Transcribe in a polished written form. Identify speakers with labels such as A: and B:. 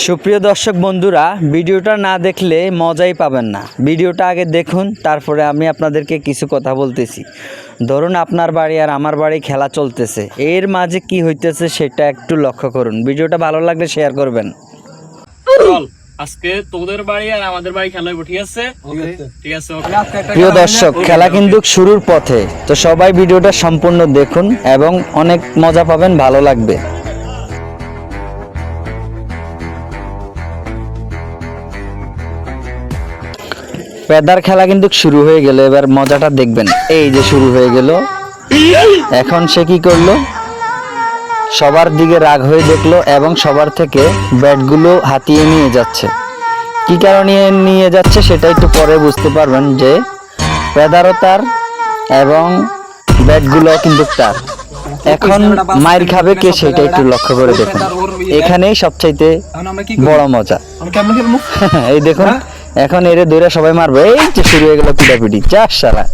A: সুপ্রিয় দর্শক বন্ধুরা, ভিডিওটা না দেখলে মজাই পাবেন না। ভিডিওটা আগে দেখুন, তারপরে আমি আপনাদেরকে কিছু কথা বলতেছি। ধরুন আপনার বাড়ি আর আমার বাড়ি খেলা চলতেছে, এর মাঝে কি হইতেছে সেটা একটু লক্ষ্য করুন। ভিডিওটা ভালো লাগলে শেয়ার করবেন।
B: আজকে তোদের বাড়ি আর আমাদের বাড়ি খেলা হইব, ঠিক আছে? ঠিক আছে।
A: প্রিয় দর্শক, খেলা কিন্তু শুরুর পথে, তো সবাই ভিডিওটা সম্পূর্ণ দেখুন এবং অনেক মজা পাবেন, ভালো লাগবে। পেদার খেলা কিন্তু শুরু হয়ে গেল, এবার মজাটা দেখবেন। এই যে শুরু হয়ে গেল, এখন সে কি করলো, সবার দিকে রাগ হয়ে দেখলো এবং সবার থেকে ব্যাটগুলো হাতিয়ে নিয়ে যাচ্ছে। কি কারণে নিয়ে যাচ্ছে সেটা একটু পরে বুঝতে পারবেন, যে পেদারও তার এবং ব্যাটগুলো কিন্তু তার। এখন মাইর খাবে কে সেটা একটু লক্ষ্য করে দেখুন। এখানেই সবচাইতে বড় মজা। এই দেখুন, এখন এরে দৌড়ে সবাই মারবে। এই যে শুরু হয়ে গেল পিটাপিটি, চার সারা।